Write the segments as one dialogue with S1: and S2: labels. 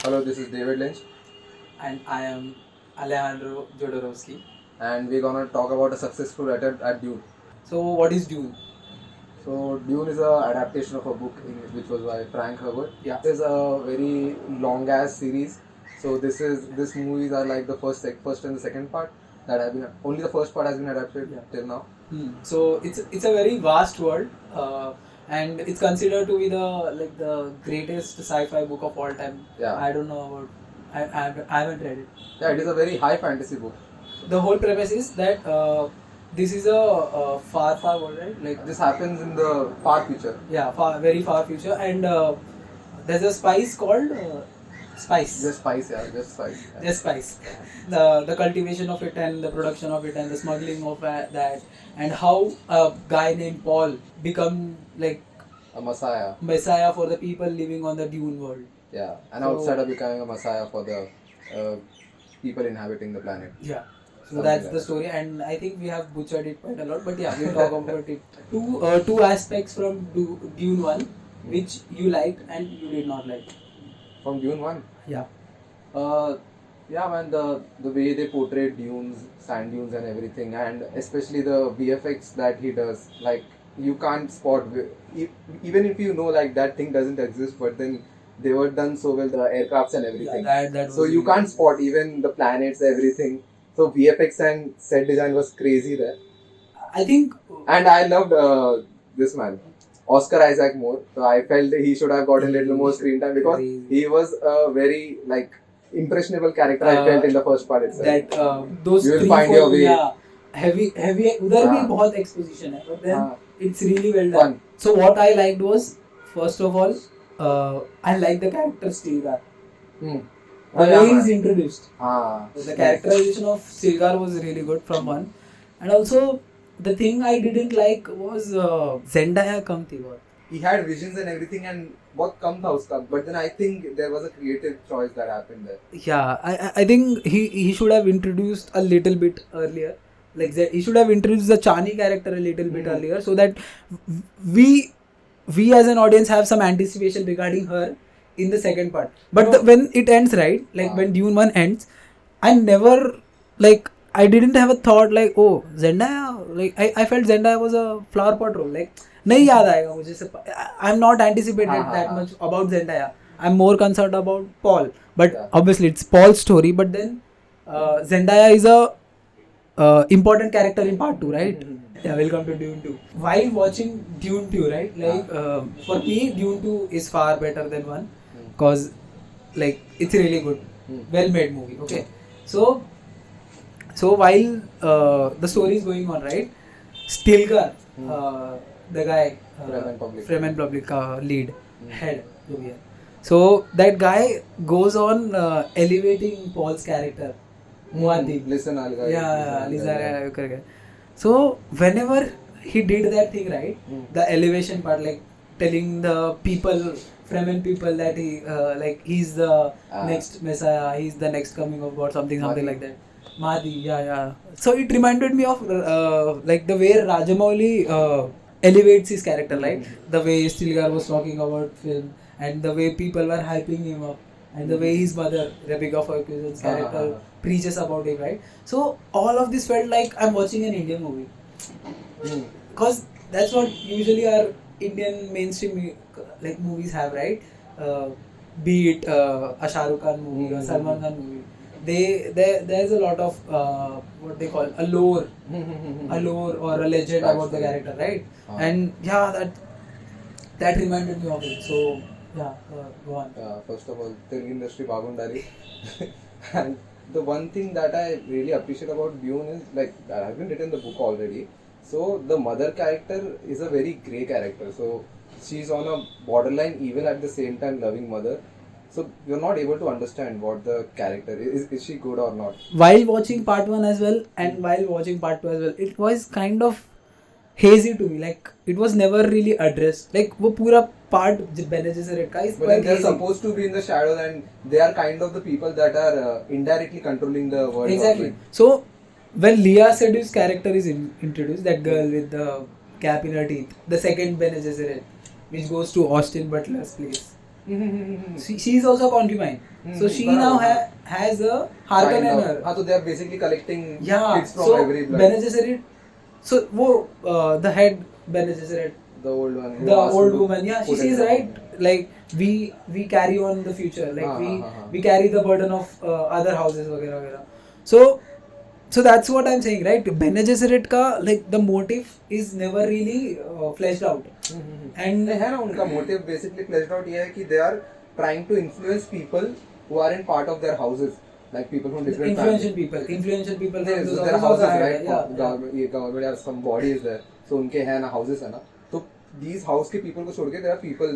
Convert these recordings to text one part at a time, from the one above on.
S1: Hello, this is David Lynch,
S2: And I am Alejandro Jodorowsky.
S1: and we're gonna talk about a successful attempt at Dune.
S2: So, what is Dune?
S1: So, Dune is a adaptation of a book which was by Frank Herbert.
S2: Yeah.
S1: It is a very long ass series. So, this movies are like the first and the second part that have been only the first part has been adapted till now.
S2: So it's a very vast world, and it's considered to be the greatest sci-fi book of all time.
S1: Yeah.
S2: I don't know about. I haven't read it.
S1: Yeah, it is a very high fantasy book.
S2: The whole premise is that this is a far world, right? Like
S1: This happens in the far future.
S2: yeah, very far future, and there's a spice called spice.
S1: Just spice, yeah, just spice. Yeah.
S2: Just spice. The cultivation of it and the production of it and the smuggling of that, and how a guy named Paul become like
S1: A
S2: messiah for the people living on the Dune world.
S1: Yeah, an
S2: So-
S1: outsider becoming a messiah for the people inhabiting the planet.
S2: Yeah. So
S1: Something
S2: that's
S1: like
S2: the
S1: that.
S2: story, and I think we have butchered it quite a lot. But yeah, we'll talk about it. Two aspects from Dune 1, which you liked and you did not like.
S1: From Dune 1.
S2: Yeah.
S1: Yeah, man, the way they portrayed dunes, sand dunes, and everything, and especially the VFX that he does, like you can't spot, even if you know like that thing doesn't exist, but then they were done so well, the aircrafts and everything.
S2: Yeah, that
S1: So
S2: was
S1: you
S2: really
S1: can't spot even the planets, everything. So VFX and set design was crazy there,
S2: I think.
S1: and I loved this man. Oscar Isaac more. So I felt he should have gotten a little more screen time because he was a very like impressionable character. I felt in the first part itself.
S2: That those
S1: You will
S2: 3
S1: find
S2: 4
S1: your way.
S2: yeah, heavy उधर भी
S1: हाँ.
S2: बहुत exposition है, but then
S1: हाँ.
S2: it's really well done.
S1: Fun.
S2: So what I liked was, first of all, I like the character Stilgar.
S1: Hmm.
S2: The way he's introduced.
S1: हाँ.
S2: The characterization of Stilgar was really good from one, and also the thing I didn't like was Zendaya कम थी बहुत.
S1: He had visions and everything, and what comes house comes. But then I think there was a creative choice that happened there.
S2: Yeah, I think he should have introduced a little bit earlier. Like he should have introduced the Chani character a little bit earlier, so that we as an audience have some anticipation regarding her in the second part. But when it ends, right? Like when Dune 1 ends, I never like I didn't have a thought like, oh, Zendaya. Like I felt Zendaya was a flower pot role. Like नहीं याद आएगा मुझे से. I'm not anticipated that much about Zendaya. I'm more concerned about Paul. But obviously it's Paul's story. But then Zendaya is a important character in part 2, right? Yeah, welcome to Dune 2. While watching Dune 2, right? Like for me, Dune 2 is far better than 1 because like it's really good, well made movie. Okay, so while the story is going on, right? Stilgar, the guy, Fremen Public lead head, so that guy goes on elevating Paul's character. Muad'Dib.
S1: Listen,
S2: Lisa करके. So whenever he did that thing, right, the elevation part, like telling the people, Fremen people, that he like he's the next Messiah, he's the next coming of God, something like that. Mahdi, yeah. So it reminded me of like the way Rajamouli elevates his character, like the way Stilgar was talking about film, and the way people were hyping him up, and the way his mother, Rebecca Ferguson's character, preaches about him, right? So all of this felt like I'm watching an Indian movie, because that's what usually our Indian mainstream like movies have, right? Be it a Shah Rukh Khan movie or Salman Khan movie, there's a lot of what they call a lore or a legend about the character, right? And yeah, that reminded me of it. So yeah, go on.
S1: First of all, Telugu industry bagundali. And the one thing that I really appreciate about Dune is like I haven't written the book already. So the mother character is a very grey character. So she's on a borderline evil at the same time loving mother. So you're not able to understand what the character is she good or not.
S2: While watching part 1 as well and while watching part 2 as well, it was kind of hazy to me. Like it was never really addressed. Like वो पूरा part Bene Gesserit का is
S1: But
S2: quite
S1: they're
S2: hazy.
S1: supposed to be in the shadows, and they are kind of the people that are indirectly controlling the world.
S2: Exactly. So when Leah Seydoux character is introduced, that girl with the cap in her teeth, the second Bene Gesserit, which goes to Austin Butler's place. She is also a concubine. So she now has a Harkonnen in her.
S1: हाँ तो they are basically collecting
S2: Yeah.
S1: kids from
S2: So
S1: every blood.
S2: Bene Gesserit. So वो the head Bene Gesserit,
S1: The old one. who
S2: the
S1: asked
S2: old
S1: him to
S2: woman, yeah, she
S1: put in
S2: says
S1: the-
S2: right, like we carry on the future, like
S1: हाँ.
S2: we carry the burden of other houses वगैरह वगैरह. So that's what I'm saying, right? Bene Gesserit का like the motive is never really fleshed out. And
S1: नहीं, है ना उनका motive basically fleshed out ये है कि they are trying to influence people who are in part of their houses, like people from different
S2: influential
S1: families.
S2: people
S1: Yes,
S2: from
S1: so
S2: those
S1: their
S2: houses,
S1: houses, right?
S2: yeah.
S1: Government, ये government या some body is there. So उनके है ना houses है ना. तो these house के people को छोड़ के there are people,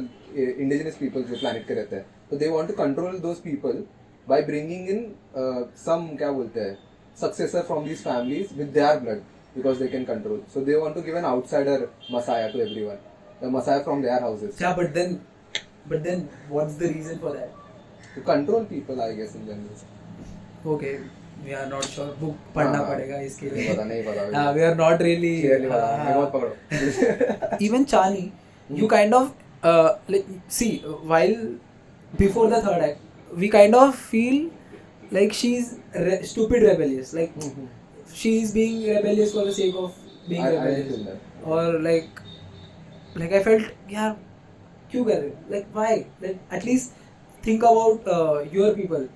S1: indigenous people जो planet के रहते हैं. So they want to control those people by bringing in some क्या बोलते हैं successor from these families with their blood because they can control. So they want to give an outsider messiah to everyone, the messiah from their houses.
S2: Yeah, but then what's the reason for that?
S1: To control people, I guess in general.
S2: Okay, we are not sure. Book पढ़ना
S1: हाँ,
S2: पड़ेगा इसके
S1: नहीं
S2: लिए.
S1: पता नहीं पता.
S2: We are not really.
S1: Clearly पता. मेरे को मत पकड़ो.
S2: Even Chani, you kind of like see while before the third act, we kind of feel like she's stupid rebellious, like she's being rebellious for the sake of being
S1: I
S2: rebellious,
S1: feel that.
S2: or like I felt यार क्यों कर रहे हो? Like why? Like at least think about your people.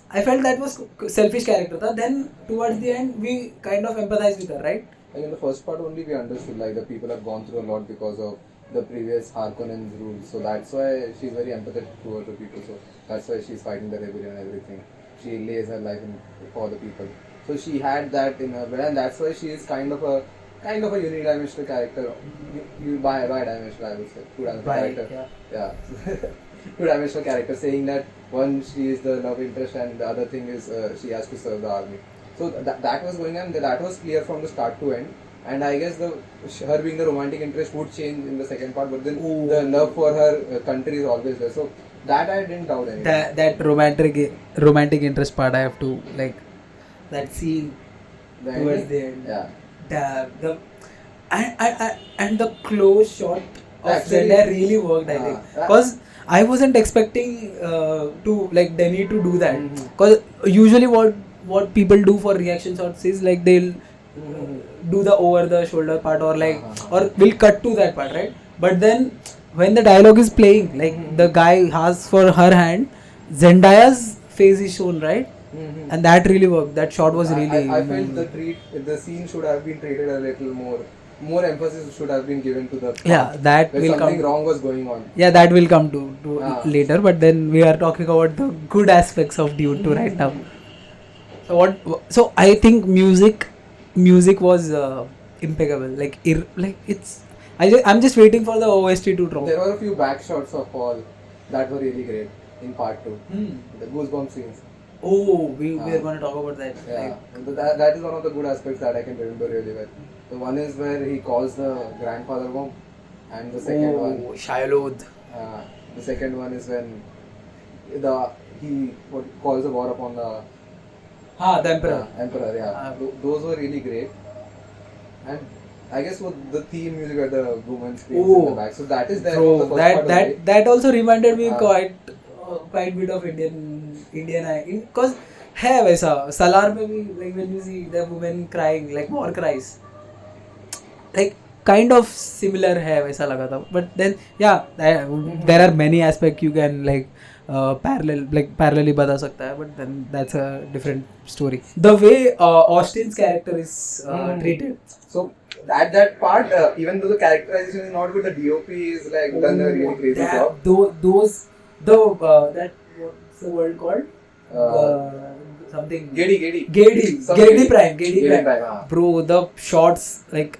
S2: I felt that was selfish character था. Then towards the end we kind of empathize with her, right?
S1: Like in the first part only we understood like the people have gone through a lot because of the previous Harkonnen's rules. So that's why she's very empathetic towards the people. So that's why she's fighting the rebellion and everything. She lays her life in for the people. So she had that in her blood, and that's why she is kind of a unidimensional character. You bi-dimensional, I would say. Two-dimensional character. Yeah. Two-dimensional character, saying that one she is the love interest and the other thing is she has to serve the army. So that was going on. That was clear from the start to end. And I guess her being the romantic interest would change in the second part, but then the love for her country is always there. So that I didn't doubt anymore.
S2: That romantic interest part I have to like that scene
S1: The
S2: towards
S1: ending?
S2: the end.
S1: Yeah.
S2: The and the close shot of
S1: Actually-
S2: Zendaya really worked, I think, because I wasn't expecting to like Demi to do that, because usually what people do for reaction shots is like they'll do the over the shoulder part or like or will cut to that part, right? But then when the dialogue is playing, like the guy asks for her hand, Zendaya's face is shown, right? And that really worked. That shot was really.
S1: I felt the scene should have been treated a little more emphasis should have been given to the part
S2: Yeah, that
S1: where
S2: will
S1: something
S2: come.
S1: wrong was going on.
S2: Yeah, that will come to
S1: Ah.
S2: later. But then we are talking about the good aspects of Dune 2 right now. So I think music was impeccable. Like it's. I'm just waiting for the OST to drop.
S1: There were a few back shots of Paul that were really great in part 2. The goosebump scenes.
S2: Oh, we are going to talk about that.
S1: Yeah, that is one of the good aspects that I can remember really well. The one is where he calls the grandfather home, and the second one,
S2: Shiloh.
S1: the second one is when he calls the war upon the
S2: The Emperor.
S1: emperor. Yeah, those were really great, and I guess what the theme music at the woman screams in the back. So that is there. from the
S2: Bro,
S1: first part only.
S2: that also reminded me quite bit of Indian because है वैसा Salar में भी like when you see the women crying like war cries, like kind of similar है वैसा लगा था. But then yeah, there are many aspects you can like parallelly बता सकता है, but then that's a different story. The way Austin's character is treated.
S1: So at that part, even though the characterization is not good, the DOP is like done a really crazy job.
S2: What's the word called? Something.
S1: Gedi. Some
S2: Gedi Prime.
S1: Prime.
S2: Bro, the shots like,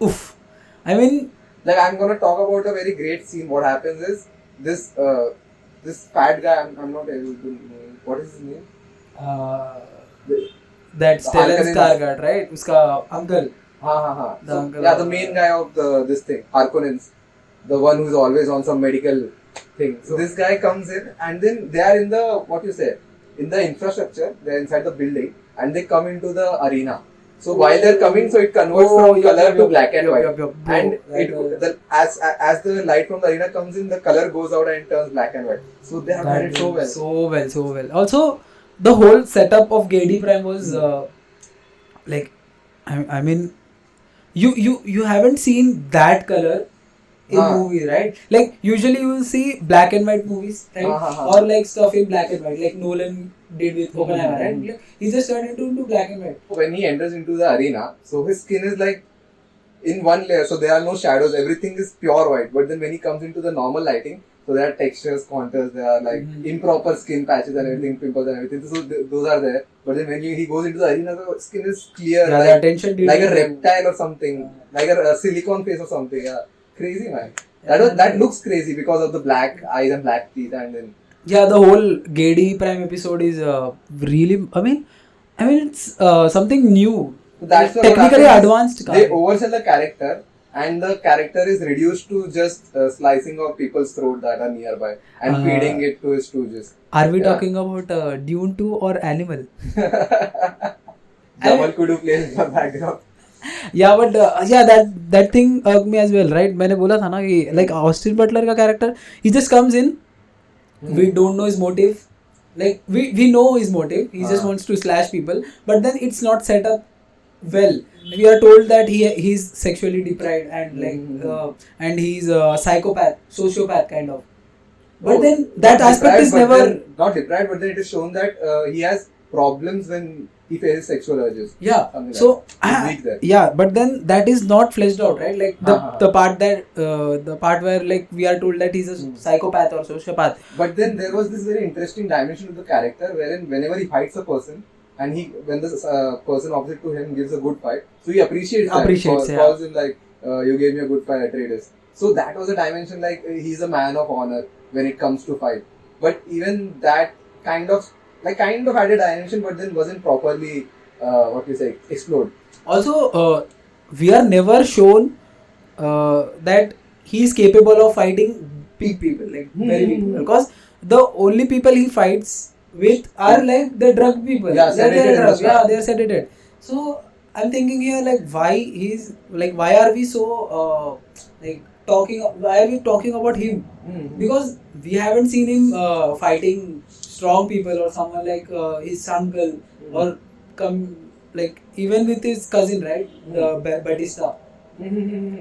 S2: oof. I mean,
S1: Like I'm gonna talk about a very great scene. What happens is this fat guy. I'm not able to. What is his name?
S2: that Stellan
S1: Harkonnen-
S2: Skarsgård, right? Uska uncle. The
S1: So,
S2: uncle
S1: yeah,
S2: of-
S1: the main guy of this thing, Harkonnens, the one who's always on some medical thing. So this guy comes in, and then they are in the in the infrastructure. They're inside the building, and they come into the arena. So while they're coming, so it converts
S2: Oh,
S1: from
S2: yup,
S1: color
S2: yup,
S1: to
S2: yup,
S1: black and
S2: yup,
S1: white.
S2: yup, yup. Bro,
S1: And
S2: that
S1: as the light from the arena comes in, the color goes out and it turns black and white. So they have done it so well.
S2: So well. Also, the whole setup of Gedi Prime was like, I mean, you haven't seen that color in movies, right? Like usually you will see black and white movies, right? Or like stuff in black and white, like Nolan did with Oppenheimer, right? Like, he just turned into black and white.
S1: When he enters into the arena, so his skin is like in one layer, so there are no shadows, everything is pure white. But then when he comes into the normal lighting, so there are textures, contours, there are like improper skin patches and everything, pimples and everything. So those are there. But then when he goes into the arena, the skin is clear,
S2: Yeah, the
S1: like,
S2: attention
S1: like a
S2: detail.
S1: reptile or something, like a silicone face or something. Yeah, crazy man. That looks crazy because of the black eyes and black teeth, and then
S2: Yeah, the whole Gedi Prime episode is really. I mean, it's something new.
S1: so that's what
S2: Technically
S1: happens is
S2: advanced.
S1: they oversell the character, and the character is reduced to just slicing of people's throat that are nearby and feeding it to his stooges.
S2: Are we
S1: Yeah.
S2: talking about Dune 2 or Animal?
S1: Jamal Kudu plays in the background.
S2: Yeah, but yeah, that thing irked me as well, right? मैंने बोला था ना कि like Austin Butler का character, he just comes in, we don't know his motive, like we know his motive, he just wants to slash people, but then it's not set up well. We are told that he's sexually deprived and like and he's a psychopath, sociopath kind of. But
S1: No,
S2: then that
S1: not
S2: aspect
S1: deprived,
S2: is
S1: but
S2: never.
S1: then- not deprived, but then it is shown that he has problems when he faces sexual urges.
S2: Yeah.
S1: Something
S2: So
S1: He's weak there.
S2: yeah, but then that is not fleshed out, right? Like
S1: Uh-huh.
S2: the part that the part where like we are told that he's a psychopath or sociopath.
S1: But then there was this very interesting dimension of the character wherein whenever he fights a person and when the person opposite to him gives a good fight, so he appreciates that.
S2: Appreciates, yeah.
S1: Calls him like, you gave me a good fight, Atreides. So that was a dimension like he's a man of honor when it comes to fight. But even that kind of had a dimension, but then wasn't properly explored.
S2: Also, we are never shown that he is capable of fighting big people, like very big people, because the only people he fights with are like the drug people.
S1: Yeah,
S2: They're
S1: sedated and
S2: drugs.
S1: stuff.
S2: Yeah, they're sedated. So I'm thinking here, like, why are we so why are we talking about him? Because we haven't seen him fighting strong people or someone like his uncle or like even with his cousin, right? The Batista.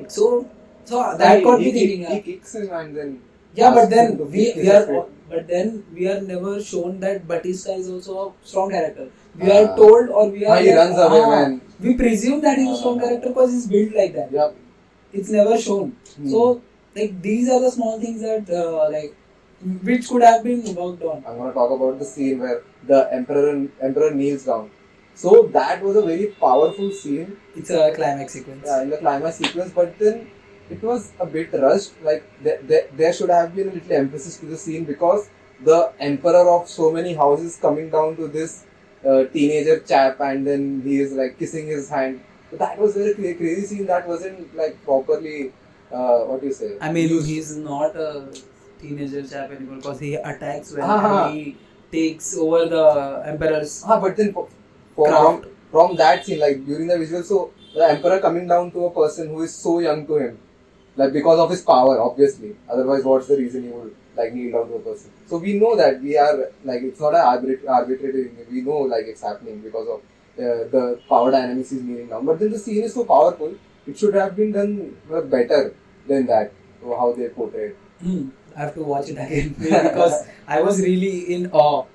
S2: So that got me thinking.
S1: He kicks him and then.
S2: Yeah, but
S1: asks him to
S2: then
S1: kick his face.
S2: we are never shown that Batista is also a strong character. We are told, or we are
S1: he runs away, man.
S2: we presume that he's a strong character because he's built like that.
S1: Yep.
S2: It's never shown. So like these are the small things that which could have been worked on.
S1: I'm gonna talk about the scene where the emperor kneels down. So that was a very powerful scene.
S2: It's a climax sequence.
S1: Yeah, in the climax sequence, but then it was a bit rushed. Like there should have been a little emphasis to the scene because the emperor of so many houses coming down to this teenager chap, and then he is like kissing his hand. So that was very crazy scene. That wasn't like properly
S2: I mean,
S1: used.
S2: he's not a teenager chap anymore because he attacks when he takes over the emperor's.
S1: But then from that scene, like during the visual, so the emperor coming down to a person who is so young to him, like because of his power, obviously. Otherwise, what's the reason he would like kneel down to a person? So we know that we are like it's not an arbitrary thing. We know like it's happening because of the power dynamics is kneeling down. But then the scene is so powerful. It should have been done better than that. How they portrayed.
S2: I have to watch it again because I was really in awe.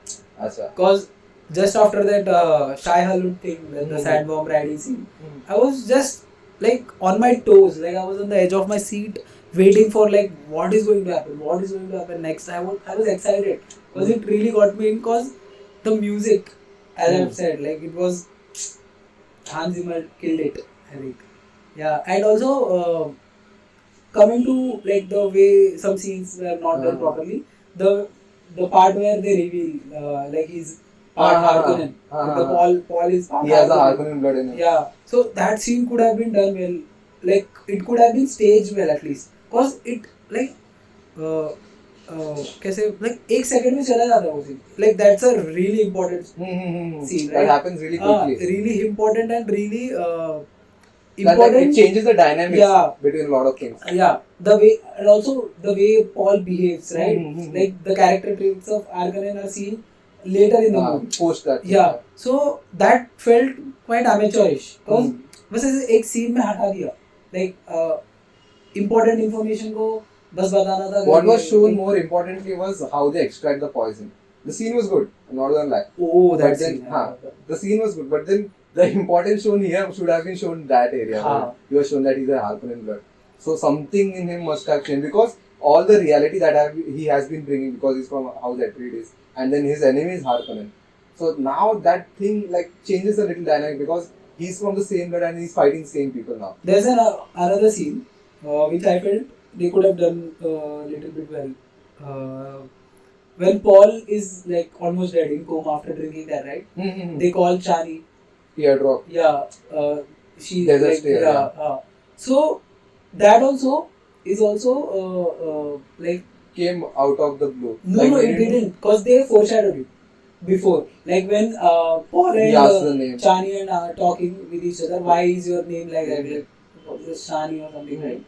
S1: Acha.
S2: Because just after that Shai Halud thing, the sandworm riding scene, I was just like on my toes, like I was on the edge of my seat, waiting for like what is going to happen next. I was excited because it really got me in. Because the music, as I've said, like it was Hans Zimmer killed it, I think. Yeah, and also coming to like the way some scenes were not done properly, the part where they reveal like he's part Harkonnen, the Paul is part
S1: He has the
S2: Harkonnen.
S1: Harkonnen blood in him.
S2: Yeah, so that scene could have been done well, like it could have been staged well at least, because it like कैसे like एक second में चला जाता है वो scene. Like that's a really important scene,
S1: That
S2: right?
S1: happens really quickly.
S2: Really important and really
S1: That, like,
S2: important.
S1: it changes the dynamics
S2: Yeah.
S1: between a lot of things.
S2: Yeah, the way and also the way Paul behaves, right?
S1: Mm-hmm.
S2: Like the character traits of Arkanen are seen later in the movie.
S1: Post that.
S2: Yeah, so that felt quite amateurish. Because बस ऐसे एक scene में हटा दिया. Like important information को बस बताना था.
S1: What was shown more importantly was how they extract the poison. The scene was good. I'm not gonna lie.
S2: Oh, that
S1: But then,
S2: scene.
S1: the scene was good. But then the importance shown here should have been shown that area. Right? He was shown that he's a Harkonnen blood. So something in him must have changed because all the reality that he has been bringing because he's from House Atreides and then his enemy is Harkonnen. So now that thing like changes a little dynamic because he's from the same blood and he's fighting the same people now.
S2: There's another scene which I felt they could have done a little bit well. When Paul is like almost dead in coma after drinking that, right? They call Chani.
S1: Teardrop.
S2: Yeah, she
S1: Desert
S2: like,
S1: stare, yeah.
S2: So that also is also like
S1: Came out of the blue.
S2: no,
S1: like,
S2: no, it didn't because they foreshadowed it before. Like when Paul
S1: He
S2: and
S1: asked the name.
S2: Chani and are talking with each other. Why is your name like that? Like Chani or something, right?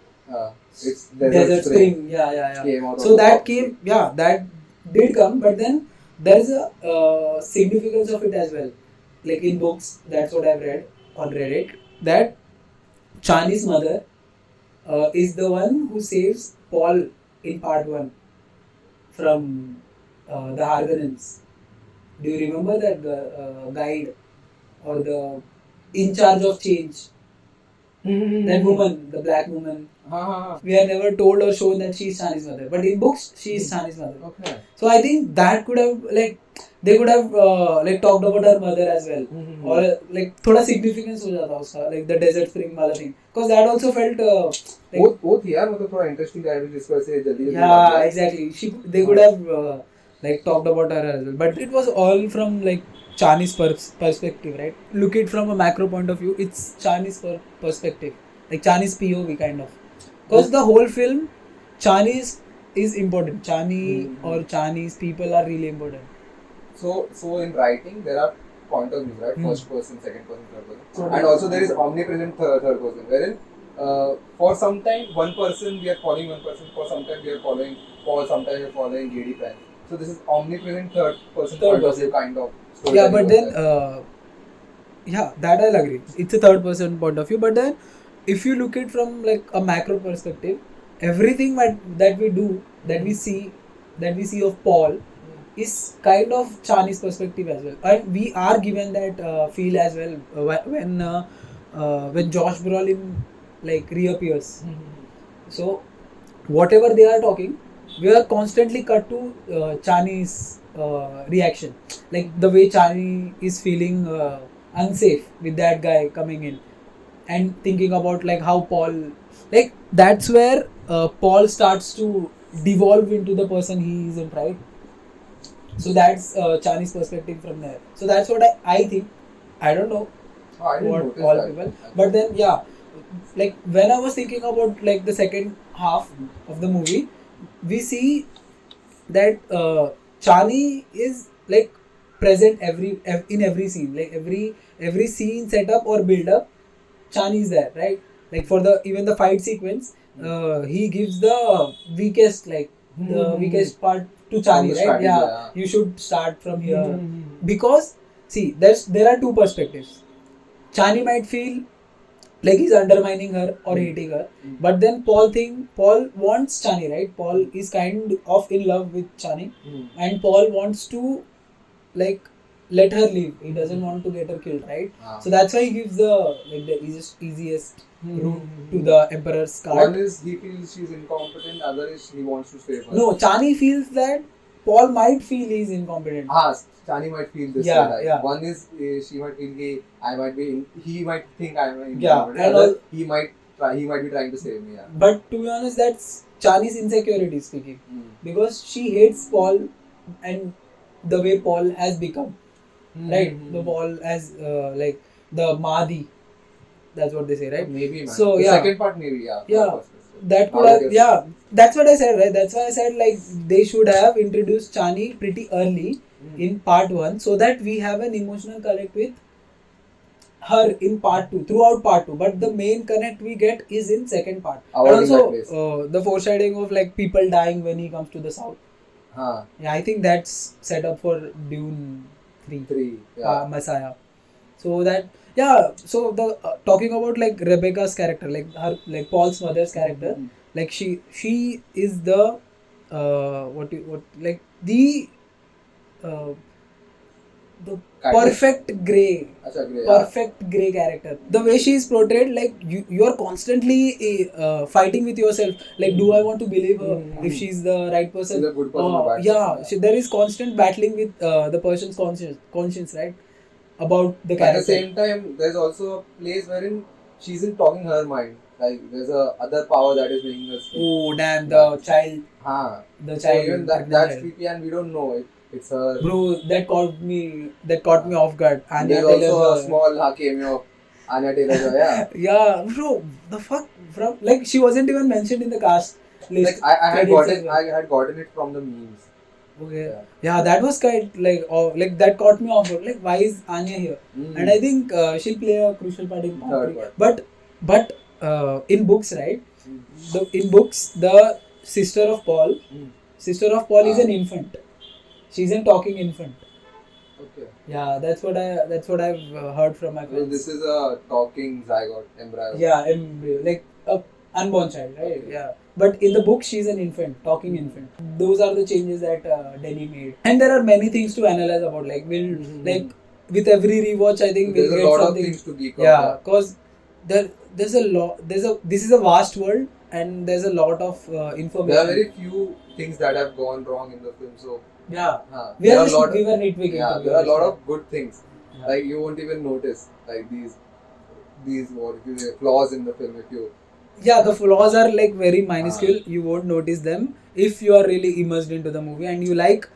S1: It's
S2: Desert Spring. Yeah.
S1: Came out
S2: So
S1: of
S2: that
S1: the
S2: came, yeah, that did come, but then there is a significance of it as well. Like in books, that's what I've read on Reddit, that Chani's mother is the one who saves Paul in part 1 from the Harkonnens. Do you remember that guide or the in charge of change? That woman, the black woman. We are never told or shown that she is Chani's mother, but in books she is Chani's mother.
S1: Okay.
S2: So I think that could have like they could have like talked about her mother as well, or like thoda significance हो जाता उसका, like the desert spring वाला thing, because that also felt like
S1: both यार मतलब थोड़ा interesting था जिसको ऐसे जल्दी
S2: yeah exactly they could have like talked about her as well, but it was all from like Chani's perspective, right? Look it from a macro point of view, it's Chani's perspective, like Chani's POV kind of, because the whole film Chani's is important. Chani or Chinese people are really important.
S1: So in writing there are point of views, right? First person, second person, third person, and also there is omnipresent third person, wherein for some time one person we are following one person, for some time we are following Paul, sometimes we are following JD Pan. So this is omnipresent third person point of view kind of story.
S2: Yeah, but then yeah, that I'll agree. It's a third person point of view, but then if you look it from like a macro perspective, everything that we do, that we see of Paul is kind of Chinese perspective as well, and we are given that feel as well when Josh Brolin like reappears. So whatever they are talking, we are constantly cut to Chinese reaction, like the way Chani is feeling unsafe with that guy coming in and thinking about like how Paul, like that's where Paul starts to devolve into the person he isn't, right? So that's Chinese perspective from there. So that's what I think. I don't know
S1: I didn't
S2: what
S1: notice
S2: all
S1: that.
S2: people, but then yeah, like when I was thinking about like the second half of the movie, we see that Chani is like present in every scene, like every scene setup or build up, Chani is there, right? Like for the even the fight sequence, he gives the weakest weakest part to Chani, right?
S1: strategy,
S2: Yeah, you should start from here because see, there are two perspectives. Chani might feel like he's undermining her or hating her, but then Paul wants Chani, right? Paul is kind of in love with Chani, and Paul wants to like let her live. He doesn't want to get her killed, right? So that's why he gives the easiest route to the Emperor's card.
S1: One is he feels she's incompetent, other is he wants to save her.
S2: No, Chani feels that Paul might feel he's incompetent.
S1: Chani might feel this.
S2: Yeah, yeah.
S1: One is she might feel he might think I am incompetent.
S2: Yeah, and
S1: Other, he might be trying to save me. Yeah.
S2: But to be honest, that's Chani's insecurity speaking, because she hates Paul and the way Paul has become, right? The Paul as like the Mahdi. That's what they say, right?
S1: Maybe, man.
S2: So
S1: the
S2: yeah.
S1: second part maybe, yeah.
S2: Yeah. that could have, yeah, that's what I said, right? That's why I said like they should have introduced Chani pretty early in part 1 so that we have an emotional connect with her in part 2, throughout part 2, but the main connect we get is in second part.
S1: Avoiding
S2: And
S1: that
S2: also
S1: place.
S2: the foreshadowing of like people dying when he comes to the south.
S1: Huh.
S2: Yeah, I think that's set up for Dune 3.
S1: 3. Yeah.
S2: Messiah. So that, yeah, so the talking about like Rebecca's character, like her, like Paul's mother's character,
S1: Mhm.
S2: like she is the what like uh, the
S1: Kind of.
S2: perfect grey,
S1: Acha, great. Yeah.
S2: perfect grey character. The way she is portrayed, like you're constantly fighting with yourself. Like, do I want to believe her if she's the right person?
S1: She's a good person or bad
S2: Yeah,
S1: person,
S2: there is constant battling with the person's conscience, right? About the
S1: At
S2: character.
S1: the same time, there's also a place wherein she isn't talking her mind. Like there's a other power that is making her speak.
S2: Oh damn, the child,
S1: Huh.
S2: the
S1: So
S2: child.
S1: even
S2: pregnant
S1: that's
S2: child.
S1: creepy and we don't know it. It's her.
S2: Bro, that caught me off guard.
S1: And
S2: Anya
S1: there's also
S2: Taylor-Joy.
S1: a small cameo of Anya Taylor-Joy. Yeah.
S2: Yeah, bro, the fuck, from like she wasn't even mentioned in the cast list.
S1: Like I had
S2: credits as
S1: gotten
S2: well.
S1: I had gotten it from the memes.
S2: Okay.
S1: Yeah.
S2: Yeah, that was quite like that caught me off guard. Like, why is Anya here?
S1: Mm.
S2: And I think she'll play a crucial part in part
S1: Third
S2: 3.
S1: part.
S2: But in books, right?
S1: Mm.
S2: In books, the sister of Paul is an infant. She's a talking infant.
S1: Okay.
S2: Yeah, that's what I've heard from my
S1: So
S2: friends.
S1: this is a talking zygote embryo.
S2: Yeah, embryo, like a unborn child, right?
S1: Okay.
S2: Yeah. But in the book, she's an infant, talking infant. Those are the changes that Denny made. And there are many things to analyze about. Like like with every rewatch, I think
S1: There's
S2: we'll
S1: a
S2: get
S1: lot of
S2: something.
S1: things to geek
S2: Yeah,
S1: out.
S2: because this is a vast world, and there's a lot of information.
S1: There are very few things that have gone wrong in the film. So
S2: yeah. We
S1: there
S2: were
S1: are a lot.
S2: nitpicking.
S1: Yeah,
S2: to be
S1: there are a lot
S2: honest.
S1: of good things.
S2: Yeah.
S1: Like you won't even notice like these what you say, flaws in the film if you.
S2: Yeah, the flaws are like very minuscule. You won't notice them if you are really immersed into the movie and you like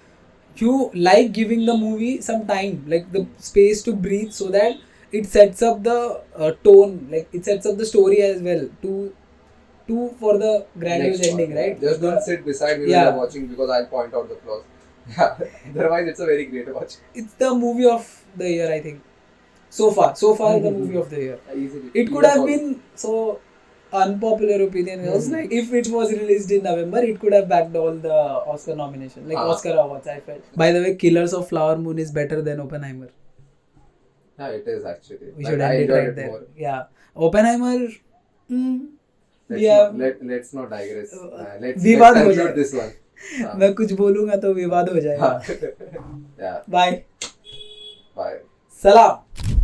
S2: giving the movie some time, like the space to breathe, so that it sets up the tone, like it sets up the story as well to for the grandiose
S1: Next
S2: ending,
S1: part.
S2: right?
S1: Just don't sit beside me when
S2: Yeah.
S1: you're watching because I'll point out the flaws. Yeah. Otherwise, it's a very great watch.
S2: It's the movie of the year, I think. So far, the movie of the year.
S1: Easily.
S2: It could have been so unpopular opinion was like if it was released in November, it could have backed all the Oscar nomination, like Oscar awards. I felt. By the way, Killers of Flower Moon is better than Oppenheimer.
S1: Yeah, it is actually.
S2: We
S1: Like,
S2: should
S1: I
S2: end it
S1: enjoyed
S2: right there.
S1: more.
S2: Yeah, Oppenheimer.
S1: Let's not digress. Let's
S2: विवाद हो
S1: conclude
S2: जाए.
S1: this one.
S2: मैं कुछ बोलूंगा तो विवाद हो जाएगा.
S1: Yeah.
S2: Bye.
S1: Bye.
S2: Salam.